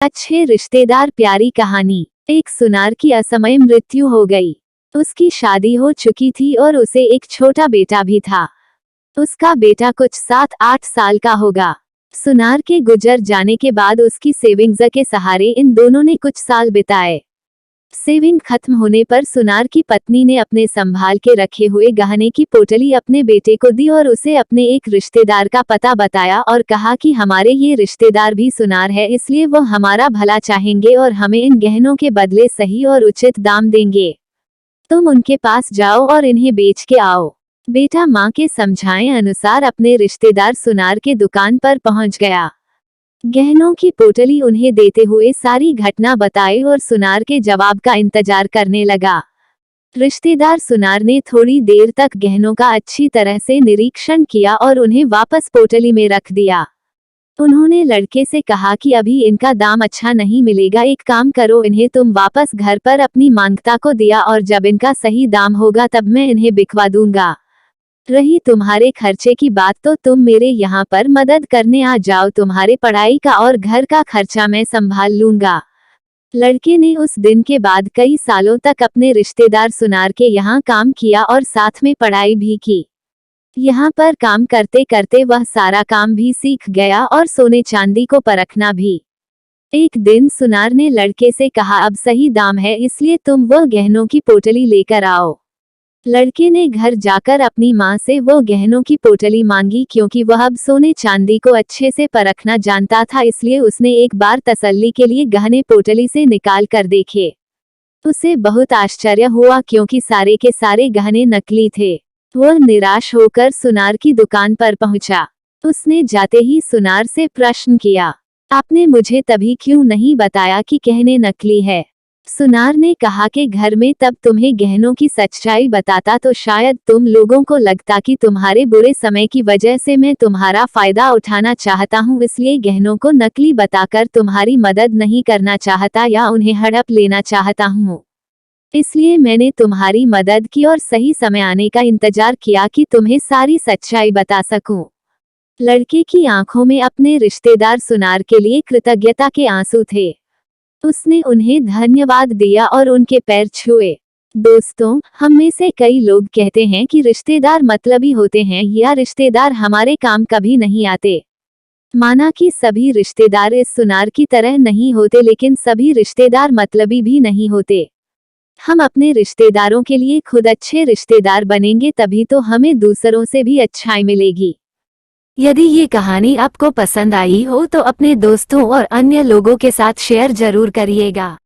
अच्छे रिश्तेदार प्यारी कहानी। एक सुनार की असमय मृत्यु हो गई। उसकी शादी हो चुकी थी और उसे एक छोटा बेटा भी था। उसका बेटा कुछ 7-8 साल का होगा। सुनार के गुजर जाने के बाद उसकी सेविंग्स के सहारे इन दोनों ने कुछ साल बिताए। सेविंग खत्म होने पर सुनार की पत्नी ने अपने संभाल के रखे हुए गहने की पोटली अपने बेटे को दी और उसे अपने एक रिश्तेदार का पता बताया और कहा कि हमारे ये रिश्तेदार भी सुनार है, इसलिए वो हमारा भला चाहेंगे और हमें इन गहनों के बदले सही और उचित दाम देंगे। तुम उनके पास जाओ और इन्हें बेच के आओ। बेटा माँ के समझाए अनुसार अपने रिश्तेदार सुनार के दुकान पर पहुंच गया। गहनों की पोटली उन्हें देते हुए सारी घटना बताई और सुनार के जवाब का इंतजार करने लगा। रिश्तेदार सुनार ने थोड़ी देर तक गहनों का अच्छी तरह से निरीक्षण किया और उन्हें वापस पोटली में रख दिया। उन्होंने लड़के से कहा कि अभी इनका दाम अच्छा नहीं मिलेगा, एक काम करो, इन्हें तुम वापस घर पर अपनी मांगता को दिया और जब इनका सही दाम होगा तब मैं इन्हें बिकवा दूंगा। रही तुम्हारे खर्चे की बात तो तुम मेरे यहाँ पर मदद करने आ जाओ, तुम्हारे पढ़ाई का और घर का खर्चा मैं संभाल लूंगा। लड़के ने उस दिन के बाद कई सालों तक अपने रिश्तेदार सुनार के यहाँ काम किया और साथ में पढ़ाई भी की। यहाँ पर काम करते करते वह सारा काम भी सीख गया और सोने चांदी को परखना भी। एक दिन सुनार ने लड़के से कहा, अब सही दाम है, इसलिए तुम वह गहनों की पोटली लेकर आओ। लड़के ने घर जाकर अपनी माँ से वो गहनों की पोटली मांगी, क्योंकि वह अब सोने चांदी को अच्छे से परखना जानता था, इसलिए उसने एक बार तसल्ली के लिए गहने पोटली से निकाल कर देखे। उसे बहुत आश्चर्य हुआ क्योंकि सारे के सारे गहने नकली थे। वह निराश होकर सुनार की दुकान पर पहुंचा। उसने जाते ही सुनार से प्रश्न किया, आपने मुझे तभी क्यों नहीं बताया कि गहने नकली है? सुनार ने कहा कि घर में तब तुम्हें गहनों की सच्चाई बताता तो शायद तुम लोगों को लगता कि तुम्हारे बुरे समय की वजह से मैं तुम्हारा फायदा उठाना चाहता हूँ, इसलिए गहनों को नकली बताकर तुम्हारी मदद नहीं करना चाहता या उन्हें हड़प लेना चाहता हूँ। इसलिए मैंने तुम्हारी मदद की और सही समय आने का इंतजार किया कि तुम्हें सारी सच्चाई बता सकूं। लड़के की आंखों में अपने रिश्तेदार सुनार के लिए कृतज्ञता के आंसू थे। उसने उन्हें धन्यवाद दिया और उनके पैर छुए। दोस्तों, हम में से कई लोग कहते हैं कि रिश्तेदार मतलबी होते हैं या रिश्तेदार हमारे काम कभी नहीं आते। माना कि सभी रिश्तेदार इस सुनार की तरह नहीं होते, लेकिन सभी रिश्तेदार मतलबी भी नहीं होते। हम अपने रिश्तेदारों के लिए खुद अच्छे रिश्तेदार बनेंगे, तभी तो हमें दूसरों से भी अच्छाई मिलेगी। यदि ये कहानी आपको पसंद आई हो तो अपने दोस्तों और अन्य लोगों के साथ शेयर जरूर करिएगा।